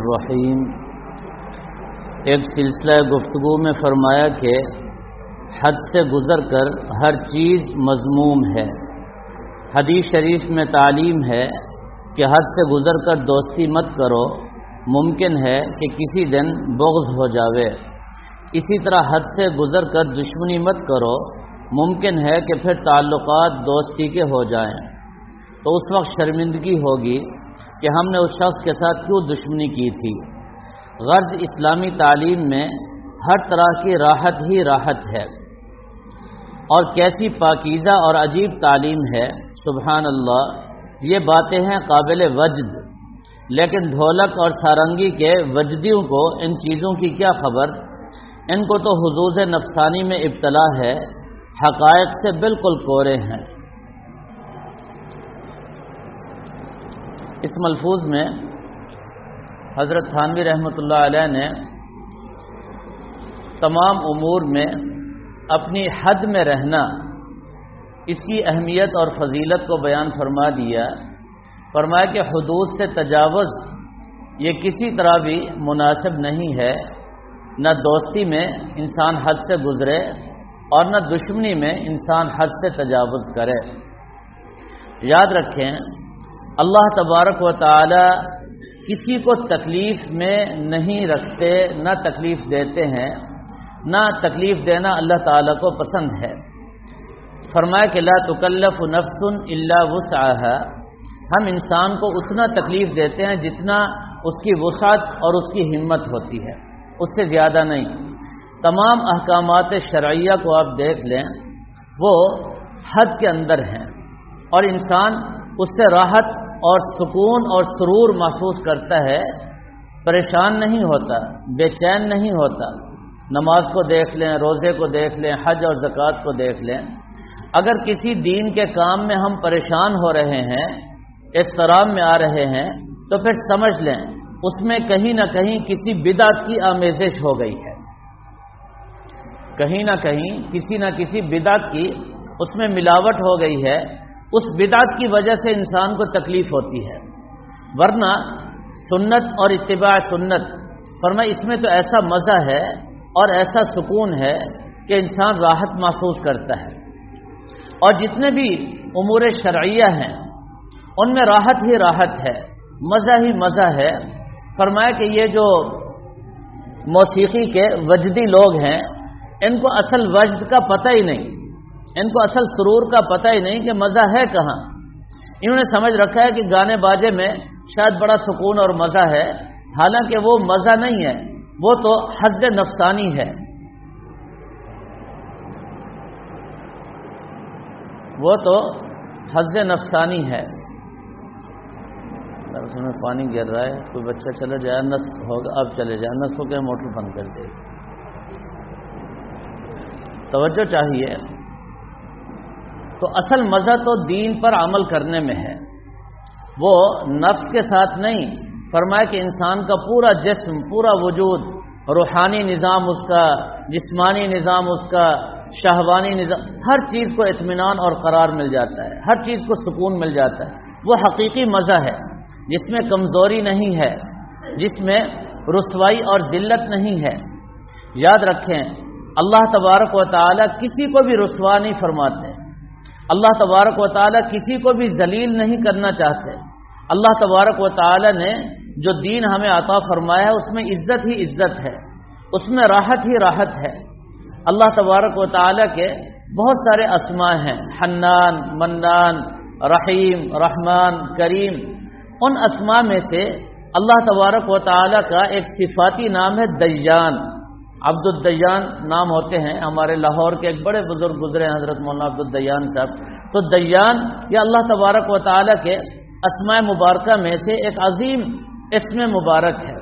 الرحیم۔ ایک سلسلہ گفتگو میں فرمایا کہ حد سے گزر کر ہر چیز مذموم ہے۔ حدیث شریف میں تعلیم ہے کہ حد سے گزر کر دوستی مت کرو، ممکن ہے کہ کسی دن بغض ہو جاوے۔ اسی طرح حد سے گزر کر دشمنی مت کرو، ممکن ہے کہ پھر تعلقات دوستی کے ہو جائیں، تو اس وقت شرمندگی ہوگی کہ ہم نے اس شخص کے ساتھ کیوں دشمنی کی تھی۔ غرض اسلامی تعلیم میں ہر طرح کی راحت ہی راحت ہے، اور کیسی پاکیزہ اور عجیب تعلیم ہے، سبحان اللہ۔ یہ باتیں ہیں قابل وجد، لیکن ڈھولک اور سارنگی کے وجدیوں کو ان چیزوں کی کیا خبر؟ ان کو تو حظوظ نفسانی میں ابتلا ہے، حقائق سے بالکل کورے ہیں۔ اس ملفوظ میں حضرت تھانوی رحمۃ اللہ علیہ نے تمام امور میں اپنی حد میں رہنا، اس کی اہمیت اور فضیلت کو بیان فرما دیا۔ فرمایا کہ حدود سے تجاوز یہ کسی طرح بھی مناسب نہیں ہے، نہ دوستی میں انسان حد سے گزرے اور نہ دشمنی میں انسان حد سے تجاوز کرے۔ یاد رکھیں، اللہ تبارک و تعالی کسی کو تکلیف میں نہیں رکھتے، نہ تکلیف دیتے ہیں، نہ تکلیف دینا اللہ تعالی کو پسند ہے۔ فرمایا کہ لا تکلف نفس الا وسعها، ہم انسان کو اتنا تکلیف دیتے ہیں جتنا اس کی وسعت اور اس کی ہمت ہوتی ہے، اس سے زیادہ نہیں۔ تمام احکامات شرعیہ کو آپ دیکھ لیں، وہ حد کے اندر ہیں، اور انسان اس سے راحت اور سکون اور سرور محسوس کرتا ہے، پریشان نہیں ہوتا، بے چین نہیں ہوتا۔ نماز کو دیکھ لیں، روزے کو دیکھ لیں، حج اور زکوٰۃ کو دیکھ لیں۔ اگر کسی دین کے کام میں ہم پریشان ہو رہے ہیں، اضطراب میں آ رہے ہیں، تو پھر سمجھ لیں اس میں کہیں نہ کہیں کسی بدعت کی آمیزش ہو گئی ہے، کہیں نہ کہیں کسی نہ کسی بدعت کی اس میں ملاوٹ ہو گئی ہے۔ اس بدعت کی وجہ سے انسان کو تکلیف ہوتی ہے، ورنہ سنت اور اتباع سنت، فرمایا اس میں تو ایسا مزہ ہے اور ایسا سکون ہے کہ انسان راحت محسوس کرتا ہے۔ اور جتنے بھی امور شرعیہ ہیں ان میں راحت ہی راحت ہے، مزہ ہی مزہ ہے۔ فرمایا کہ یہ جو موسیقی کے وجدی لوگ ہیں، ان کو اصل وجد کا پتہ ہی نہیں، ان کو اصل سرور کا پتہ ہی نہیں کہ مزہ ہے کہاں۔ انہوں نے سمجھ رکھا ہے کہ گانے باجے میں شاید بڑا سکون اور مزہ ہے، حالانکہ وہ مزہ نہیں ہے، وہ تو حظ نفسانی ہے، وہ تو حظ نفسانی ہے۔ اس میں پانی گر رہا ہے، کوئی بچہ چلا جائے، نس ہوگا، اب چلے جائے، نس ہو کے موٹر بند کر دے۔ توجہ چاہیے۔ تو اصل مزہ تو دین پر عمل کرنے میں ہے، وہ نفس کے ساتھ نہیں۔ فرمایا کہ انسان کا پورا جسم، پورا وجود، روحانی نظام اس کا، جسمانی نظام اس کا، شہوانی نظام، ہر چیز کو اطمینان اور قرار مل جاتا ہے، ہر چیز کو سکون مل جاتا ہے۔ وہ حقیقی مزہ ہے جس میں کمزوری نہیں ہے، جس میں رسوائی اور ذلت نہیں ہے۔ یاد رکھیں، اللہ تبارک و تعالی کسی کو بھی رسوا نہیں فرماتے، اللہ تبارک و تعالی کسی کو بھی ذلیل نہیں کرنا چاہتے۔ اللہ تبارک و تعالی نے جو دین ہمیں عطا فرمایا ہے اس میں عزت ہی عزت ہے، اس میں راحت ہی راحت ہے۔ اللہ تبارک و تعالی کے بہت سارے اسماء ہیں، حنان، منان، رحیم، رحمان، کریم۔ ان اسماء میں سے اللہ تبارک و تعالی کا ایک صفاتی نام ہے دیان، عبد الدیان نام ہوتے ہیں۔ ہمارے لاہور کے ایک بڑے بزرگ گزرے ہیں، حضرت مولانا عبد الدیان صاحب۔ تو دیان یہ اللہ تبارک و تعالی کے اسماء مبارکہ میں سے ایک عظیم اسم مبارک ہے۔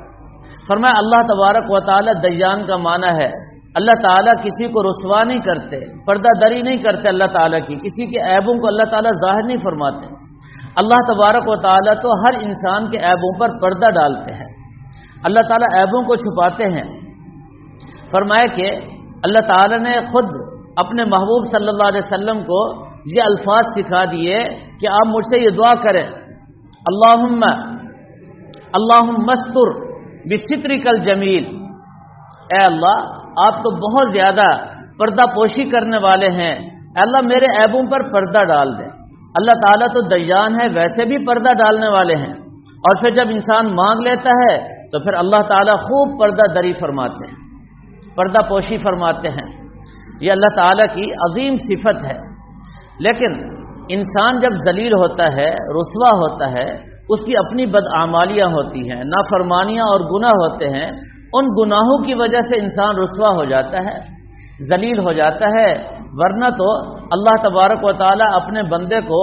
فرمایا اللہ تبارک و تعالی دیان کا معنی ہے اللہ تعالیٰ کسی کو رسوا نہیں کرتے، پردہ دری نہیں کرتے اللہ تعالیٰ کی، کسی کے عیبوں کو اللہ تعالیٰ ظاہر نہیں فرماتے۔ اللہ تبارک و تعالیٰ تو ہر انسان کے عیبوں پر پردہ ڈالتے ہیں، اللہ تعالیٰ عیبوں کو چھپاتے ہیں۔ فرمایا کہ اللہ تعالیٰ نے خود اپنے محبوب صلی اللہ علیہ وسلم کو یہ الفاظ سکھا دیے کہ آپ مجھ سے یہ دعا کریں، اللہم استر بسترک الجمیل، اے اللہ آپ تو بہت زیادہ پردہ پوشی کرنے والے ہیں، اے اللہ میرے عیبوں پر پردہ ڈال دیں۔ اللہ تعالیٰ تو دیان ہے، ویسے بھی پردہ ڈالنے والے ہیں، اور پھر جب انسان مانگ لیتا ہے تو پھر اللہ تعالیٰ خوب پردہ دری فرماتے ہیں، پردہ پوشی فرماتے ہیں۔ یہ اللہ تعالیٰ کی عظیم صفت ہے۔ لیکن انسان جب ذلیل ہوتا ہے، رسوا ہوتا ہے، اس کی اپنی بدعمالیاں ہوتی ہیں، نافرمانیاں اور گناہ ہوتے ہیں، ان گناہوں کی وجہ سے انسان رسوا ہو جاتا ہے، ذلیل ہو جاتا ہے۔ ورنہ تو اللہ تبارک و تعالیٰ اپنے بندے کو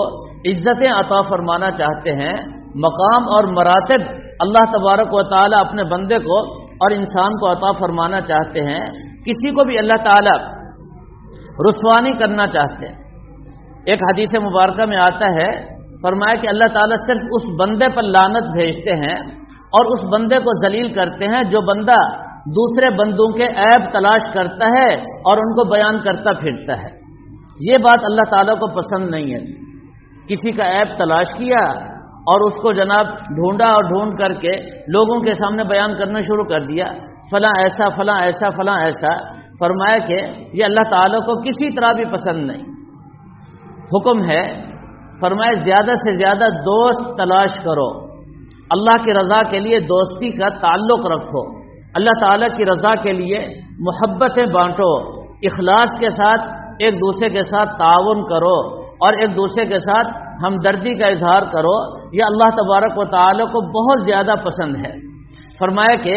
عزتیں عطا فرمانا چاہتے ہیں، مقام اور مراتب اللہ تبارک و تعالیٰ اپنے بندے کو اور انسان کو عطا فرمانا چاہتے ہیں، کسی کو بھی اللہ تعالیٰ رسوا نہیں کرنا چاہتے۔ ایک حدیث مبارکہ میں آتا ہے، فرمایا کہ اللہ تعالیٰ صرف اس بندے پر لعنت بھیجتے ہیں اور اس بندے کو ذلیل کرتے ہیں جو بندہ دوسرے بندوں کے عیب تلاش کرتا ہے اور ان کو بیان کرتا پھرتا ہے۔ یہ بات اللہ تعالیٰ کو پسند نہیں ہے۔ کسی کا عیب تلاش کیا اور اس کو جناب ڈھونڈا اور ڈھونڈ کر کے لوگوں کے سامنے بیان کرنا شروع کر دیا، فلاں ایسا فلاں ایسا فلاں ایسا۔ فرمایا کہ یہ اللہ تعالیٰ کو کسی طرح بھی پسند نہیں۔ حکم ہے، فرمایا زیادہ سے زیادہ دوست تلاش کرو، اللہ کی رضا کے لیے دوستی کا تعلق رکھو، اللہ تعالیٰ کی رضا کے لیے محبتیں بانٹو، اخلاص کے ساتھ ایک دوسرے کے ساتھ تعاون کرو اور ایک دوسرے کے ساتھ ہمدردی کا اظہار کرو۔ یہ اللہ تبارک و تعالیٰ کو بہت زیادہ پسند ہے۔ فرمایا کہ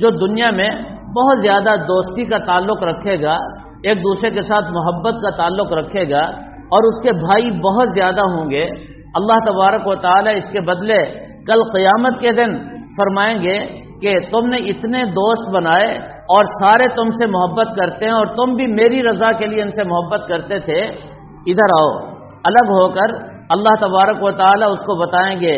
جو دنیا میں بہت زیادہ دوستی کا تعلق رکھے گا، ایک دوسرے کے ساتھ محبت کا تعلق رکھے گا اور اس کے بھائی بہت زیادہ ہوں گے، اللہ تبارک و تعالیٰ اس کے بدلے کل قیامت کے دن فرمائیں گے کہ تم نے اتنے دوست بنائے اور سارے تم سے محبت کرتے ہیں اور تم بھی میری رضا کے لیے ان سے محبت کرتے تھے، ادھر آؤ۔ الگ ہو کر اللہ تبارک و تعالیٰ اس کو بتائیں گے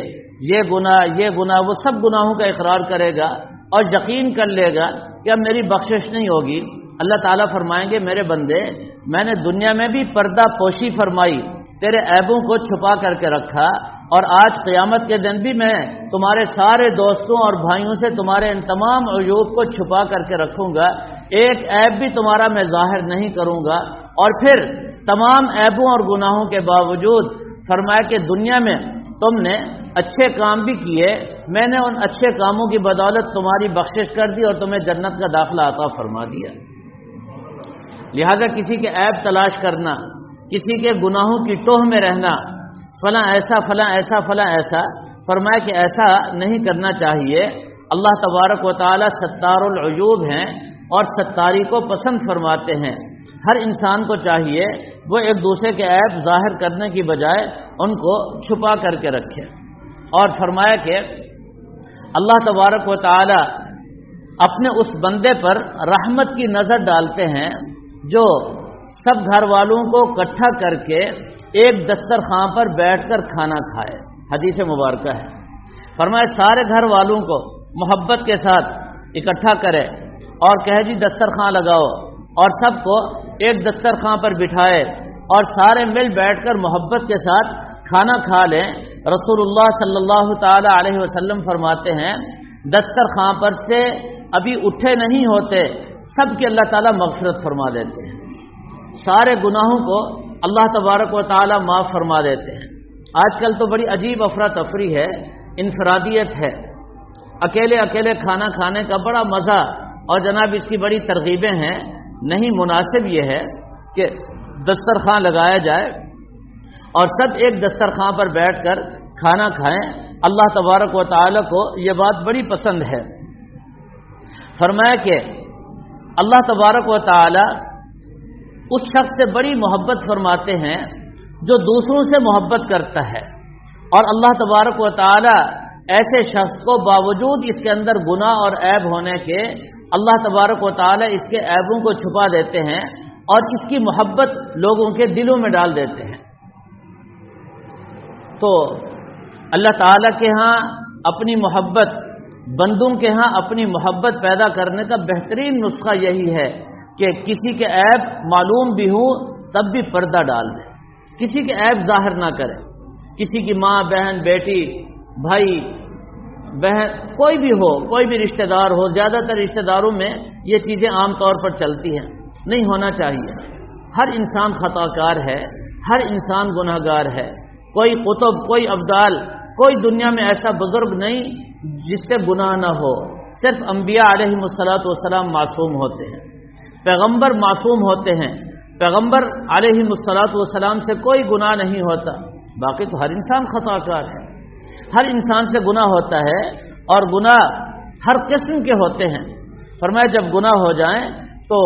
یہ گناہ، وہ سب گناہوں کا اقرار کرے گا اور یقین کر لے گا کہ اب میری بخشش نہیں ہوگی۔ اللہ تعالیٰ فرمائیں گے میرے بندے، میں نے دنیا میں بھی پردہ پوشی فرمائی، تیرے عیبوں کو چھپا کر کے رکھا، اور آج قیامت کے دن بھی میں تمہارے سارے دوستوں اور بھائیوں سے تمہارے ان تمام عیوب کو چھپا کر کے رکھوں گا، ایک عیب بھی تمہارا میں ظاہر نہیں کروں گا۔ اور پھر تمام عیبوں اور گناہوں کے باوجود فرمایا کہ دنیا میں تم نے اچھے کام بھی کیے، میں نے ان اچھے کاموں کی بدولت تمہاری بخشش کر دی اور تمہیں جنت کا داخلہ عطا فرما دیا۔ لہذا کسی کے عیب تلاش کرنا، کسی کے گناہوں کی ٹوہ میں رہنا، فلاں ایسا فلاں ایسا فلاں ایسا، فرمایا کہ ایسا نہیں کرنا چاہیے۔ اللہ تبارک و تعالی ستار العیوب ہیں اور ستاری کو پسند فرماتے ہیں۔ ہر انسان کو چاہیے وہ ایک دوسرے کے عیب ظاہر کرنے کی بجائے ان کو چھپا کر کے رکھے۔ اور فرمایا کہ اللہ تبارک و تعالی اپنے اس بندے پر رحمت کی نظر ڈالتے ہیں جو سب گھر والوں کو اکٹھا کر کے ایک دسترخوان پر بیٹھ کر کھانا کھائے۔ حدیث مبارکہ ہے، فرمایا سارے گھر والوں کو محبت کے ساتھ اکٹھا کرے اور کہے جی دسترخوان لگاؤ، اور سب کو ایک دسترخوان پر بٹھائے اور سارے مل بیٹھ کر محبت کے ساتھ کھانا کھا لیں۔ رسول اللہ صلی اللہ تعالی علیہ وسلم فرماتے ہیں دسترخوان پر سے ابھی اٹھے نہیں ہوتے سب کی اللہ تعالیٰ مغفرت فرما دیتے ہیں، سارے گناہوں کو اللہ تبارک و تعالی معاف فرما دیتے ہیں۔ آج کل تو بڑی عجیب افراتفری ہے، انفرادیت ہے، اکیلے اکیلے کھانا کھانے کا بڑا مزہ، اور جناب اس کی بڑی ترغیبیں ہیں۔ نہیں، مناسب یہ ہے کہ دسترخوان لگایا جائے اور سب ایک دسترخوان پر بیٹھ کر کھانا کھائیں۔ اللہ تبارک و تعالی کو یہ بات بڑی پسند ہے۔ فرمایا کہ اللہ تبارک و تعالی اس شخص سے بڑی محبت فرماتے ہیں جو دوسروں سے محبت کرتا ہے، اور اللہ تبارک و تعالی ایسے شخص کو باوجود اس کے اندر گناہ اور عیب ہونے کے اللہ تبارک و تعالی اس کے عیبوں کو چھپا دیتے ہیں اور اس کی محبت لوگوں کے دلوں میں ڈال دیتے ہیں۔ تو اللہ تعالی کے ہاں اپنی محبت، بندوں کے ہاں اپنی محبت پیدا کرنے کا بہترین نسخہ یہی ہے کہ کسی کے عیب معلوم بھی ہوں تب بھی پردہ ڈال دے، کسی کے عیب ظاہر نہ کرے، کسی کی ماں، بہن، بیٹی، بھائی، بہن کوئی بھی ہو، کوئی بھی رشتہ دار ہو، زیادہ تر رشتہ داروں میں یہ چیزیں عام طور پر چلتی ہیں، نہیں ہونا چاہیے۔ ہر انسان خطا کار ہے، ہر انسان گناہ گار ہے، کوئی قطب، کوئی ابدال، کوئی دنیا میں ایسا بزرگ نہیں جس سے گناہ نہ ہو۔ صرف انبیاء علیہم الصلاۃ والسلام معصوم ہوتے ہیں، پیغمبر معصوم ہوتے ہیں، پیغمبر علیہم الصلاۃ والسلام سے کوئی گناہ نہیں ہوتا۔ باقی تو ہر انسان خطا کار ہے، ہر انسان سے گناہ ہوتا ہے، اور گناہ ہر قسم کے ہوتے ہیں۔ فرمایا جب گناہ ہو جائیں تو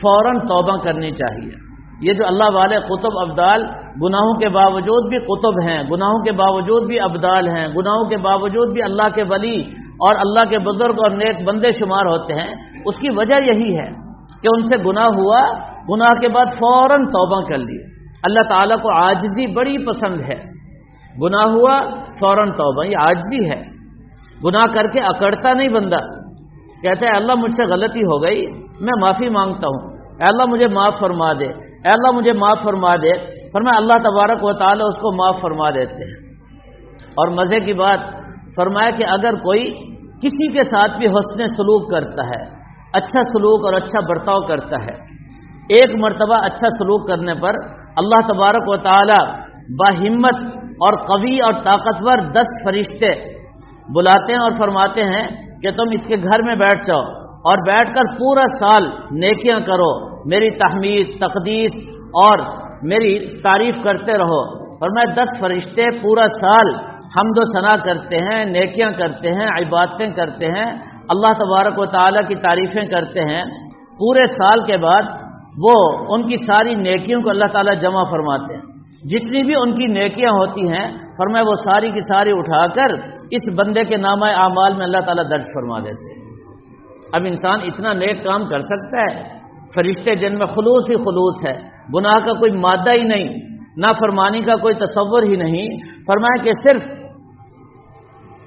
فوراً توبہ کرنی چاہیے۔ یہ جو اللہ والے قطب ابدال گناہوں کے باوجود بھی قطب ہیں، گناہوں کے باوجود بھی ابدال ہیں، گناہوں کے باوجود بھی اللہ کے ولی اور اللہ کے بزرگ اور نیک بندے شمار ہوتے ہیں، اس کی وجہ یہی ہے کہ ان سے گناہ ہوا، گناہ کے بعد فوراً توبہ کر لی۔ اللہ تعالیٰ کو عاجزی بڑی پسند ہے، گناہ ہوا فوراً توبہ، یہ عاجزی ہے۔ گناہ کر کے اکڑتا نہیں بندہ، کہتا ہے اللہ مجھ سے غلطی ہو گئی، میں معافی مانگتا ہوں، اے اللہ مجھے معاف فرما دے، اے اللہ مجھے معاف فرما دے۔ فرمایا اللہ تبارک و تعالیٰ اس کو معاف فرما دیتے ہیں۔ اور مزے کی بات فرمایا کہ اگر کوئی کسی کے ساتھ بھی حسن سلوک کرتا ہے، اچھا سلوک اور اچھا برتاؤ کرتا ہے، ایک مرتبہ اچھا سلوک کرنے پر اللہ تبارک و تعالیٰ باہمت اور قوی اور طاقتور 10 فرشتے بلاتے ہیں اور فرماتے ہیں کہ تم اس کے گھر میں بیٹھ جاؤ اور بیٹھ کر پورا سال نیکیاں کرو، میری تحمید، تقدیس اور میری تعریف کرتے رہو۔ فرمایا 10 فرشتے پورا سال حمد و ثنا کرتے ہیں، نیکیاں کرتے ہیں، عبادتیں کرتے ہیں، اللہ تبارک و تعالیٰ کی تعریفیں کرتے ہیں۔ پورے سال کے بعد وہ ان کی ساری نیکیوں کو اللہ تعالیٰ جمع فرماتے ہیں، جتنی بھی ان کی نیکیاں ہوتی ہیں فرمایا وہ ساری کی ساری اٹھا کر اس بندے کے نامہ اعمال میں اللہ تعالیٰ درج فرما دیتے ہیں۔ اب انسان اتنا نیک کام کر سکتا ہے، فرشتے جن میں خلوص ہی خلوص ہے، گناہ کا کوئی مادہ ہی نہیں، نافرمانی کا کوئی تصور ہی نہیں۔ فرمایا کہ صرف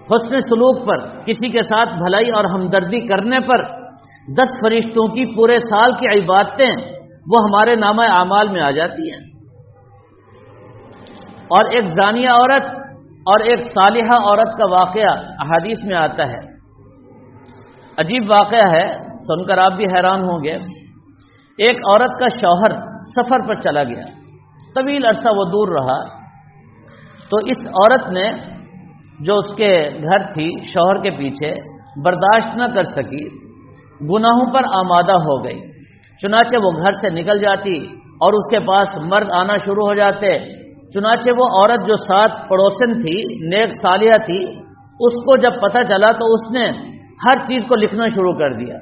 حسن سلوک پر، کسی کے ساتھ بھلائی اور ہمدردی کرنے پر 10 فرشتوں کی پورے سال کی عبادتیں وہ ہمارے نامہ اعمال میں آ جاتی ہیں۔ اور ایک زانیہ عورت اور ایک صالحہ عورت کا واقعہ احادیث میں آتا ہے، عجیب واقعہ ہے، سن کر آپ بھی حیران ہوں گے۔ ایک عورت کا شوہر سفر پر چلا گیا، طویل عرصہ وہ دور رہا، تو اس عورت نے جو اس کے گھر تھی شوہر کے پیچھے برداشت نہ کر سکی، گناہوں پر آمادہ ہو گئی، چنانچہ وہ گھر سے نکل جاتی اور اس کے پاس مرد آنا شروع ہو جاتے۔ چنانچہ وہ عورت جو ساتھ پڑوسن تھی، نیک صالحہ تھی، اس کو جب پتہ چلا تو اس نے ہر چیز کو لکھنا شروع کر دیا،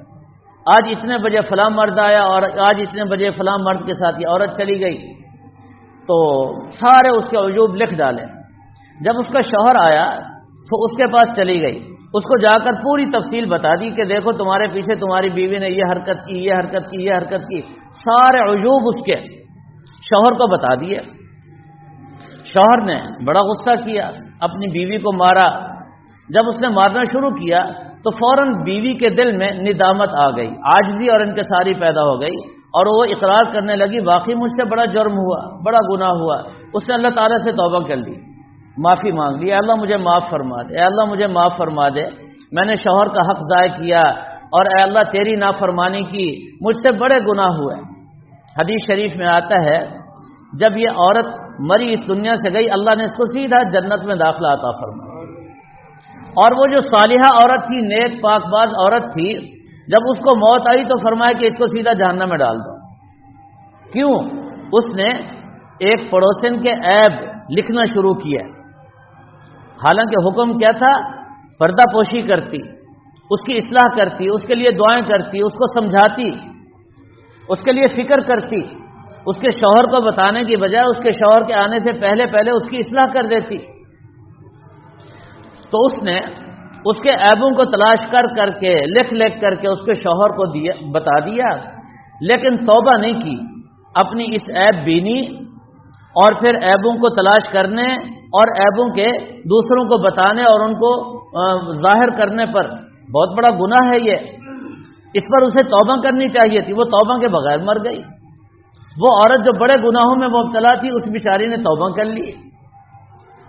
آج اتنے بجے فلاں مرد آیا اور آج اتنے بجے فلاں مرد کے ساتھ یہ عورت چلی گئی، تو سارے اس کے عیوب لکھ ڈالے۔ جب اس کا شوہر آیا تو اس کے پاس چلی گئی، اس کو جا کر پوری تفصیل بتا دی کہ دیکھو تمہارے پیچھے تمہاری بیوی نے یہ حرکت کی، یہ حرکت کی، یہ حرکت کی، سارے عیوب اس کے شوہر کو بتا دیے۔ شوہر نے بڑا غصہ کیا، اپنی بیوی کو مارا۔ جب اس نے مارنا شروع کیا تو فوراً بیوی کے دل میں ندامت آ گئی، عاجزی اور انکساری پیدا ہو گئی، اور وہ اقرار کرنے لگی واقعی مجھ سے بڑا جرم ہوا، بڑا گناہ ہوا۔ اس نے اللہ تعالیٰ سے توبہ کر لی، معافی مانگ لی، اے اللہ مجھے معاف فرما دے، اے اللہ مجھے معاف فرما دے، میں نے شوہر کا حق ضائع کیا، اور اے اللہ تیری نافرمانی کی، مجھ سے بڑے گناہ ہوئے۔ حدیث شریف میں آتا ہے جب یہ عورت مری، اس دنیا سے گئی، اللہ نے اس کو سیدھا جنت میں داخلہ عطا فرمایا۔ اور وہ جو صالحہ عورت تھی، نیک پاک باز عورت تھی، جب اس کو موت آئی تو فرمایا کہ اس کو سیدھا جہنم میں ڈال دو۔ کیوں؟ اس نے ایک پڑوسن کے عیب لکھنا شروع کیا، حالانکہ حکم کیا تھا؟ پردہ پوشی کرتی، اس کی اصلاح کرتی، اس کے لیے دعائیں کرتی، اس کو سمجھاتی، اس کے لیے فکر کرتی، اس کے شوہر کو بتانے کی بجائے اس کے شوہر کے آنے سے پہلے پہلے اس کی اصلاح کر دیتی۔ تو اس نے اس کے عیبوں کو تلاش کر کر کے، لکھ کر کے اس کے شوہر کو بتا دیا، لیکن توبہ نہیں کی۔ اپنی اس عیب بینی اور پھر عیبوں کو تلاش کرنے اور عیبوں کے دوسروں کو بتانے اور ان کو ظاہر کرنے پر بہت بڑا گناہ ہے یہ، اس پر اسے توبہ کرنی چاہیے تھی، وہ توبہ کے بغیر مر گئی۔ وہ عورت جو بڑے گناہوں میں مبتلا تھی، اس بیچاری نے توبہ کر لی۔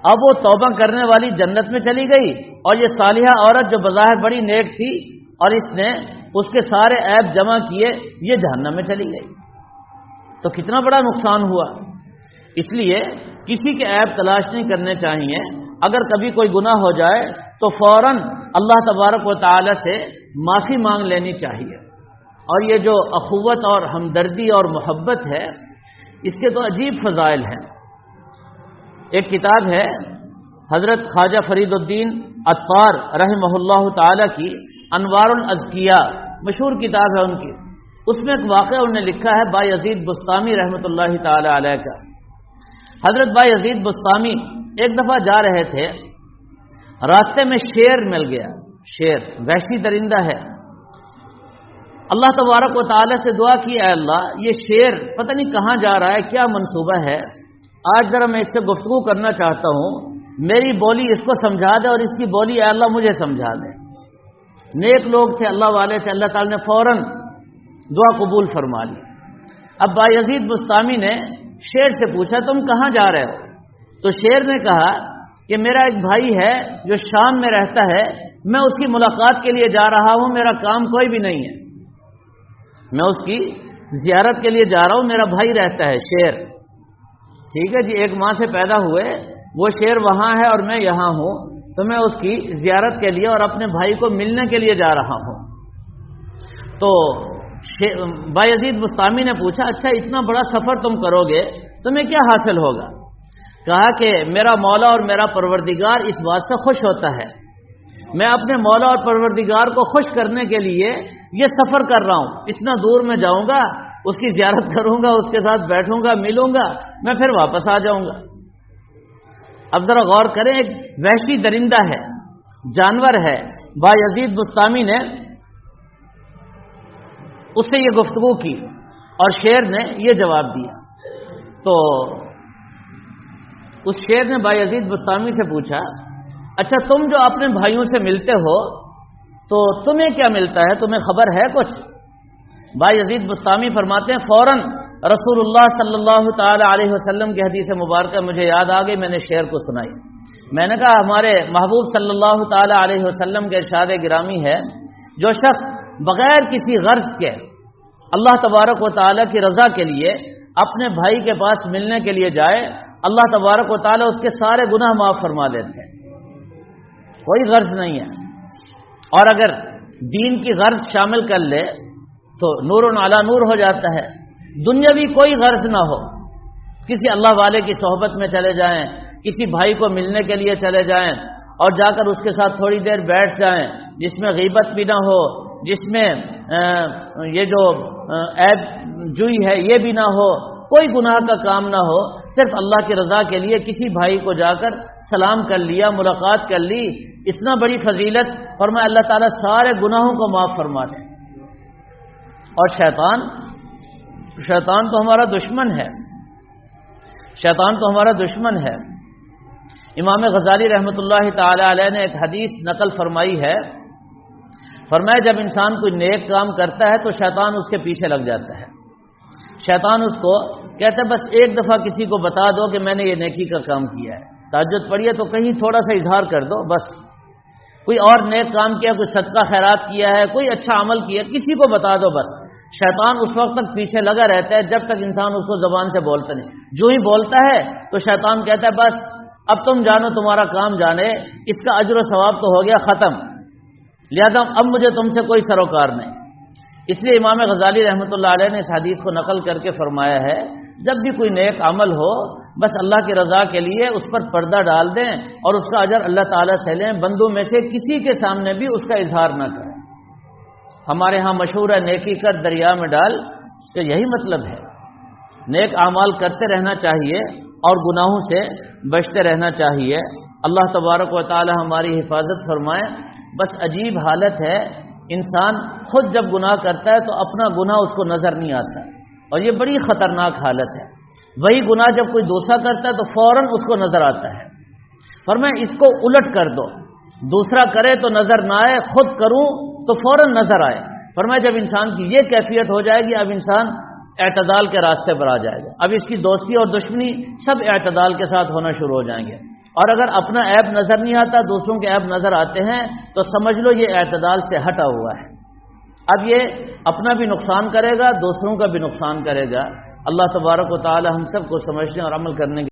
اب وہ توبہ کرنے والی جنت میں چلی گئی اور یہ صالحہ عورت جو بظاہر بڑی نیک تھی اور اس نے اس کے سارے عیب جمع کیے، یہ جہنم میں چلی گئی۔ تو کتنا بڑا نقصان ہوا۔ اس لیے کسی کے عیب تلاش نہیں کرنے چاہیے۔ اگر کبھی کوئی گناہ ہو جائے تو فوراً اللہ تبارک و تعالی سے معافی مانگ لینی چاہیے۔ اور یہ جو اخوت اور ہمدردی اور محبت ہے، اس کے تو عجیب فضائل ہیں۔ ایک کتاب ہے حضرت خواجہ فرید الدین عطار رحمہ اللہ تعالی کی، انوار الازکیاء، مشہور کتاب ہے ان کی۔ اس میں ایک واقعہ انہوں نے لکھا ہے بایزید بسطامی رحمۃ اللہ تعالی علیہ کا۔ حضرت بایزید بسطامی ایک دفعہ جا رہے تھے، راستے میں شیر مل گیا۔ شیر وحشی درندہ ہے۔ اللہ تبارک و تعالی سے دعا کی، اے اللہ یہ شیر پتہ نہیں کہاں جا رہا ہے، کیا منصوبہ ہے، آج ذرا میں اس سے گفتگو کرنا چاہتا ہوں، میری بولی اس کو سمجھا دے اور اس کی بولی اے اللہ مجھے سمجھا دے۔ نیک لوگ تھے، اللہ والے تھے، اللہ تعالی نے فوراً دعا قبول فرما لی۔ اب بایزید بسطامی نے شیر سے پوچھا تم کہاں جا رہے ہو؟ تو شیر نے کہا کہ میرا ایک بھائی ہے جو شام میں رہتا ہے، میں اس کی ملاقات کے لیے جا رہا ہوں، میرا کام کوئی بھی نہیں ہے، میں اس کی زیارت کے لیے جا رہا ہوں، میرا بھائی رہتا ہے شیر۔ ٹھیک ہے جی، ایک ماں سے پیدا ہوئے، وہ شیر وہاں ہے اور میں یہاں ہوں، تو میں اس کی زیارت کے لیے اور اپنے بھائی کو ملنے کے لیے جا رہا ہوں۔ تو بایزید بسطامی نے پوچھا اچھا اتنا بڑا سفر تم کرو گے تمہیں کیا حاصل ہوگا؟ کہا کہ میرا مولا اور میرا پروردگار اس بات سے خوش ہوتا ہے، میں اپنے مولا اور پروردگار کو خوش کرنے کے لیے یہ سفر کر رہا ہوں، اتنا دور میں جاؤں گا، اس کی زیارت کروں گا، اس کے ساتھ بیٹھوں گا، ملوں گا، میں پھر واپس آ جاؤں گا۔ اب ذرا غور کریں، ایک وحشی درندہ ہے، جانور ہے، بایزید بسطامی نے اس سے یہ گفتگو کی اور شیر نے یہ جواب دیا۔ تو اس شیر نے بایزید بسطامی سے پوچھا اچھا تم جو اپنے بھائیوں سے ملتے ہو تو تمہیں کیا ملتا ہے، تمہیں خبر ہے کچھ؟ بایزید بسطامی فرماتے ہیں فوراً رسول اللہ صلی اللہ تعالی علیہ وسلم کی حدیث مبارکہ مجھے یاد آ گئی، میں نے شیر کو سنائی۔ میں نے کہا ہمارے محبوب صلی اللہ تعالی علیہ وسلم کے ارشاد گرامی ہے، جو شخص بغیر کسی غرض کے اللہ تبارک و تعالی کی رضا کے لیے اپنے بھائی کے پاس ملنے کے لیے جائے، اللہ تبارک و تعالی اس کے سارے گناہ معاف فرما دیتے ہیں، کوئی غرض نہیں ہے۔ اور اگر دین کی غرض شامل کر لے تو نور علی نور ہو جاتا ہے۔ دنیاوی کوئی غرض نہ ہو، کسی اللہ والے کی صحبت میں چلے جائیں، کسی بھائی کو ملنے کے لیے چلے جائیں اور جا کر اس کے ساتھ تھوڑی دیر بیٹھ جائیں، جس میں غیبت بھی نہ ہو، جس میں یہ جو عیب جوئی ہے یہ بھی نہ ہو، کوئی گناہ کا کام نہ ہو، صرف اللہ کی رضا کے لیے کسی بھائی کو جا کر سلام کر لیا، ملاقات کر لی، اتنا بڑی فضیلت، فرمایا اللہ تعالیٰ سارے گناہوں کو معاف فرما دے۔ اور شیطان تو ہمارا دشمن ہے، شیطان تو ہمارا دشمن ہے۔ امام غزالی رحمۃ اللہ تعالی علیہ نے ایک حدیث نقل فرمائی ہے، فرمایا جب انسان کوئی نیک کام کرتا ہے تو شیطان اس کے پیچھے لگ جاتا ہے، شیطان اس کو کہتا ہے بس ایک دفعہ کسی کو بتا دو کہ میں نے یہ نیکی کا کام کیا ہے، تہجد پڑھی ہے تو کہیں تھوڑا سا اظہار کر دو، بس کوئی اور نیک کام کیا، کوئی صدقہ خیرات کیا ہے، کوئی اچھا عمل کیا، کسی کو بتا دو بس۔ شیطان اس وقت تک پیچھے لگا رہتا ہے جب تک انسان اس کو زبان سے بولتا نہیں، جو ہی بولتا ہے تو شیطان کہتا ہے بس اب تم جانو تمہارا کام جانے، اس کا اجر و ثواب تو ہو گیا ختم، لہذا اب مجھے تم سے کوئی سروکار نہیں۔ اس لیے امام غزالی رحمۃ اللہ علیہ نے اس حدیث کو نقل کر کے فرمایا ہے جب بھی کوئی نیک عمل ہو بس اللہ کی رضا کے لیے اس پر پردہ ڈال دیں اور اس کا اجر اللہ تعالیٰ سے لیں، بندوں میں سے کسی کے سامنے بھی اس کا اظہار نہ کریں۔ ہمارے ہاں مشہور ہے نیکی کر دریا میں ڈال، اس کا یہی مطلب ہے، نیک اعمال کرتے رہنا چاہیے اور گناہوں سے بچتے رہنا چاہیے۔ اللہ تبارک و تعالی ہماری حفاظت فرمائے۔ بس عجیب حالت ہے، انسان خود جب گناہ کرتا ہے تو اپنا گناہ اس کو نظر نہیں آتا، اور یہ بڑی خطرناک حالت ہے۔ وہی گناہ جب کوئی دوسرا کرتا ہے تو فوراً اس کو نظر آتا ہے۔ فرمایا اس کو الٹ کر دو، دوسرا کرے تو نظر نہ آئے، خود کروں تو فوراً نظر آئے۔ فرمایا جب انسان کی یہ کیفیت ہو جائے گی اب انسان اعتدال کے راستے پر آ جائے گا، اب اس کی دوستی اور دشمنی سب اعتدال کے ساتھ ہونا شروع ہو جائیں گے، اور اگر اپنا عیب نظر نہیں آتا، دوسروں کے عیب نظر آتے ہیں، تو سمجھ لو یہ اعتدال سے ہٹا ہوا ہے۔ اب یہ اپنا بھی نقصان کرے گا، دوسروں کا بھی نقصان کرے گا۔ اللہ تبارک و تعالی ہم سب کو سمجھنے اور عمل کرنے